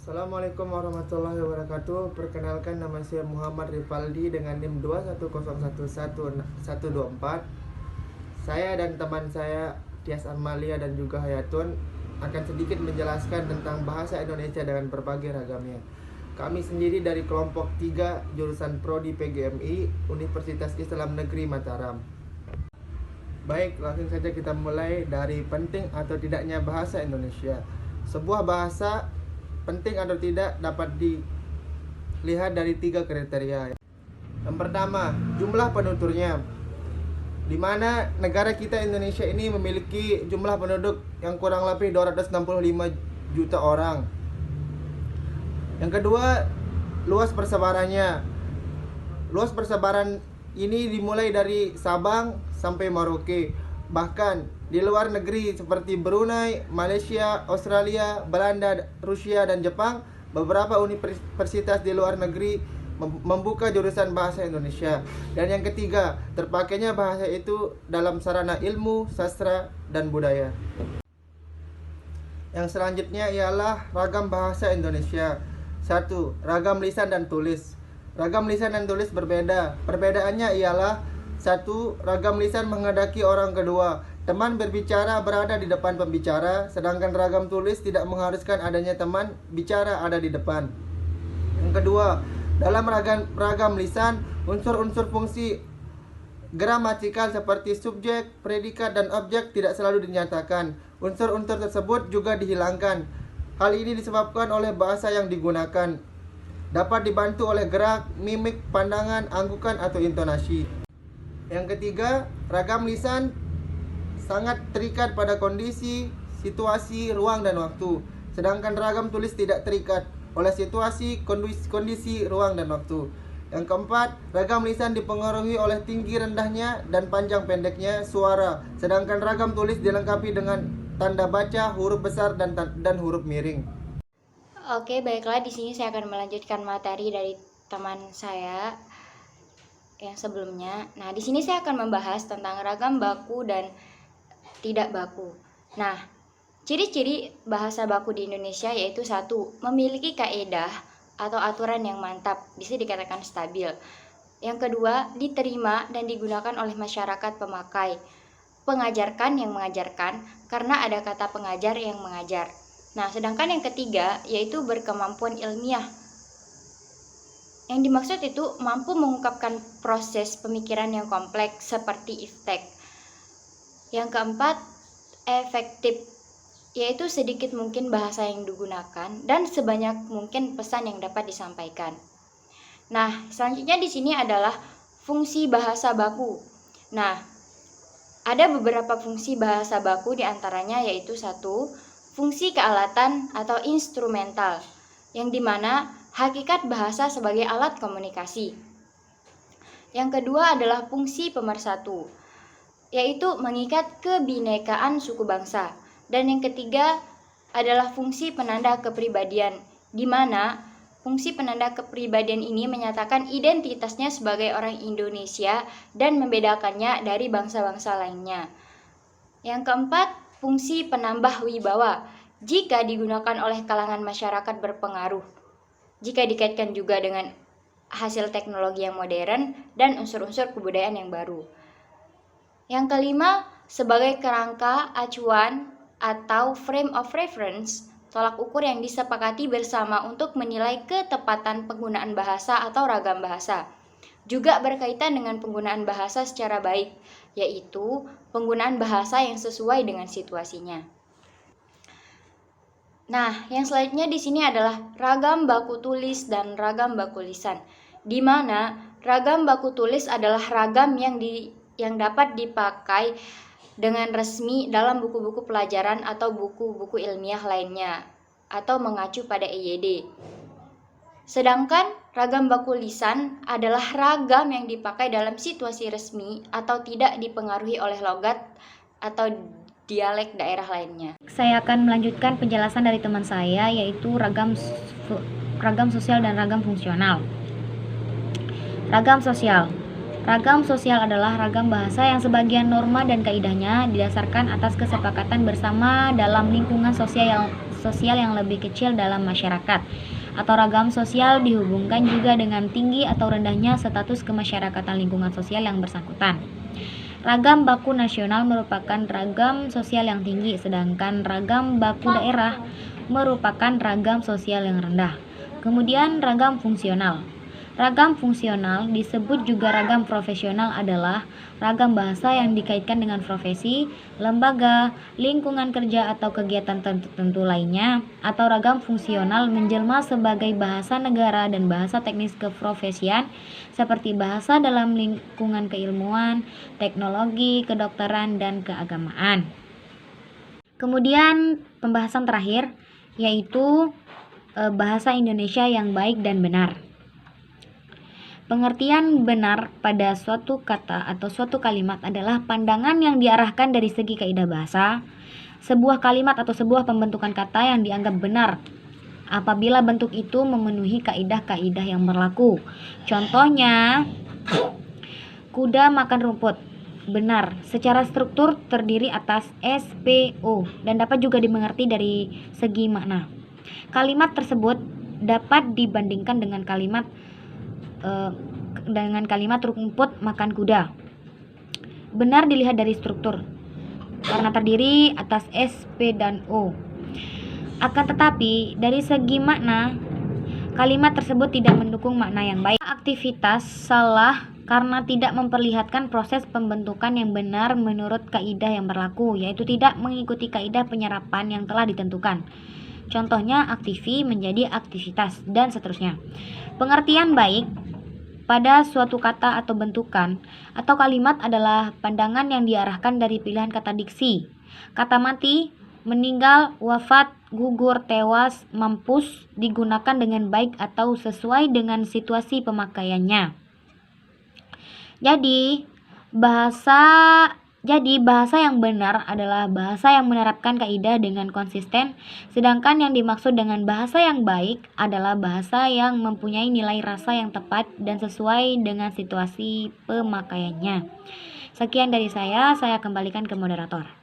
Assalamualaikum warahmatullahi wabarakatuh. Perkenalkan, nama saya Muhammad Rifaldi dengan NIM 210112124. Saya dan teman saya Tias Amalia dan juga Hayatun akan sedikit menjelaskan tentang bahasa Indonesia dengan berbagai ragamnya. Kami sendiri dari kelompok 3 jurusan Prodi PGMI Universitas Islam Negeri Mataram. Baik, langsung saja kita mulai dari penting atau tidaknya bahasa Indonesia. Sebuah bahasa penting atau tidak dapat dilihat dari 3 kriteria. Yang pertama, jumlah penuturnya, di mana negara kita Indonesia ini memiliki jumlah penduduk yang kurang lebih 265 juta orang. Yang kedua, luas persebarannya. Luas persebaran ini dimulai dari Sabang sampai Merauke. Bahkan di luar negeri seperti Brunei, Malaysia, Australia, Belanda, Rusia, dan Jepang, beberapa universitas di luar negeri membuka jurusan bahasa Indonesia. Dan yang ketiga, terpakainya bahasa itu dalam sarana ilmu, sastra, dan budaya. Yang selanjutnya ialah ragam bahasa Indonesia. 1. Ragam lisan dan tulis. Ragam lisan dan tulis berbeda. Perbedaannya ialah: 1. Ragam lisan menghendaki orang kedua, teman berbicara berada di depan pembicara, sedangkan ragam tulis tidak mengharuskan adanya teman bicara ada di depan. Yang kedua, dalam ragam lisan, unsur-unsur fungsi gramatikal seperti subjek, predikat, dan objek tidak selalu dinyatakan. Unsur-unsur tersebut juga dihilangkan. Hal ini disebabkan oleh bahasa yang digunakan. Dapat dibantu oleh gerak, mimik, pandangan, anggukan, atau intonasi. Yang ketiga, ragam lisan sangat terikat pada kondisi, situasi, ruang, dan waktu. Sedangkan ragam tulis tidak terikat oleh situasi, kondisi, ruang, dan waktu. Yang keempat, ragam lisan dipengaruhi oleh tinggi rendahnya dan panjang pendeknya suara. Sedangkan ragam tulis dilengkapi dengan tanda baca, huruf besar, dan huruf miring. Oke, baiklah, di sini saya akan melanjutkan materi dari teman saya yang sebelumnya. Nah, di sini saya akan membahas tentang ragam baku dan tidak baku. Nah, ciri-ciri bahasa baku di Indonesia yaitu: 1. Memiliki kaedah atau aturan yang mantap, bisa dikatakan stabil. Yang kedua, diterima dan digunakan oleh masyarakat pemakai. Pengajarkan yang mengajarkan, karena ada kata pengajar yang mengajar. Nah, sedangkan yang ketiga yaitu berkemampuan ilmiah. Yang dimaksud itu mampu mengungkapkan proses pemikiran yang kompleks seperti iftek. Yang keempat, efektif, yaitu sedikit mungkin bahasa yang digunakan dan sebanyak mungkin pesan yang dapat disampaikan. Nah, selanjutnya di sini adalah fungsi bahasa baku. Nah, ada beberapa fungsi bahasa baku, diantaranya yaitu: 1. Fungsi kealatan atau instrumental, yang dimana hakikat bahasa sebagai alat komunikasi. Yang kedua adalah fungsi pemersatu, yaitu mengikat kebinekaan suku bangsa. Dan yang ketiga adalah fungsi penanda kepribadian, di mana fungsi penanda kepribadian ini menyatakan identitasnya sebagai orang Indonesia dan membedakannya dari bangsa-bangsa lainnya. Yang keempat, fungsi penambah wibawa, jika digunakan oleh kalangan masyarakat berpengaruh, jika dikaitkan juga dengan hasil teknologi yang modern dan unsur-unsur kebudayaan yang baru. Yang kelima, sebagai kerangka acuan atau frame of reference, tolak ukur yang disepakati bersama untuk menilai ketepatan penggunaan bahasa atau ragam bahasa. Juga berkaitan dengan penggunaan bahasa secara baik, yaitu penggunaan bahasa yang sesuai dengan situasinya. Nah, yang selanjutnya di sini adalah ragam baku tulis dan ragam baku lisan, di mana ragam baku tulis adalah ragam yang dapat dipakai dengan resmi dalam buku-buku pelajaran atau buku-buku ilmiah lainnya, atau mengacu pada EYD. Sedangkan ragam baku lisan adalah ragam yang dipakai dalam situasi resmi atau tidak dipengaruhi oleh logat atau dialek daerah lainnya. Saya akan melanjutkan penjelasan dari teman saya, yaitu ragam sosial dan ragam fungsional. Ragam sosial. Ragam sosial adalah ragam bahasa yang sebagian norma dan kaidahnya didasarkan atas kesepakatan bersama dalam lingkungan sosial yang lebih kecil dalam masyarakat. Atau ragam sosial dihubungkan juga dengan tinggi atau rendahnya status kemasyarakatan lingkungan sosial yang bersangkutan. Ragam baku nasional merupakan ragam sosial yang tinggi, sedangkan ragam baku daerah merupakan ragam sosial yang rendah. Kemudian ragam fungsional. Ragam fungsional disebut juga ragam profesional adalah ragam bahasa yang dikaitkan dengan profesi, lembaga, lingkungan kerja atau kegiatan tertentu lainnya, atau ragam fungsional menjelma sebagai bahasa negara dan bahasa teknis keprofesian seperti bahasa dalam lingkungan keilmuan, teknologi, kedokteran, dan keagamaan. Kemudian pembahasan terakhir yaitu bahasa Indonesia yang baik dan benar. Pengertian benar pada suatu kata atau suatu kalimat adalah pandangan yang diarahkan dari segi kaidah bahasa. Sebuah kalimat atau sebuah pembentukan kata yang dianggap benar apabila bentuk itu memenuhi kaidah-kaidah yang berlaku. Contohnya, kuda makan rumput. Benar, secara struktur terdiri atas SPO dan dapat juga dimengerti dari segi makna. Kalimat tersebut dapat dibandingkan dengan kalimat rumput makan kuda. Benar dilihat dari struktur karena terdiri atas SP dan O. Akan tetapi dari segi makna, kalimat tersebut tidak mendukung makna yang baik. Aktivitas salah karena tidak memperlihatkan proses pembentukan yang benar menurut kaidah yang berlaku, yaitu tidak mengikuti kaidah penyerapan yang telah ditentukan. Contohnya aktivi menjadi aktivitas dan seterusnya. Pengertian baik pada suatu kata atau bentukan atau kalimat adalah pandangan yang diarahkan dari pilihan kata diksi. Kata mati, meninggal, wafat, gugur, tewas, mampus digunakan dengan baik atau sesuai dengan situasi pemakaiannya. Jadi bahasa yang benar adalah bahasa yang menerapkan kaidah dengan konsisten, sedangkan yang dimaksud dengan bahasa yang baik adalah bahasa yang mempunyai nilai rasa yang tepat dan sesuai dengan situasi pemakaiannya. Sekian dari saya kembalikan ke moderator.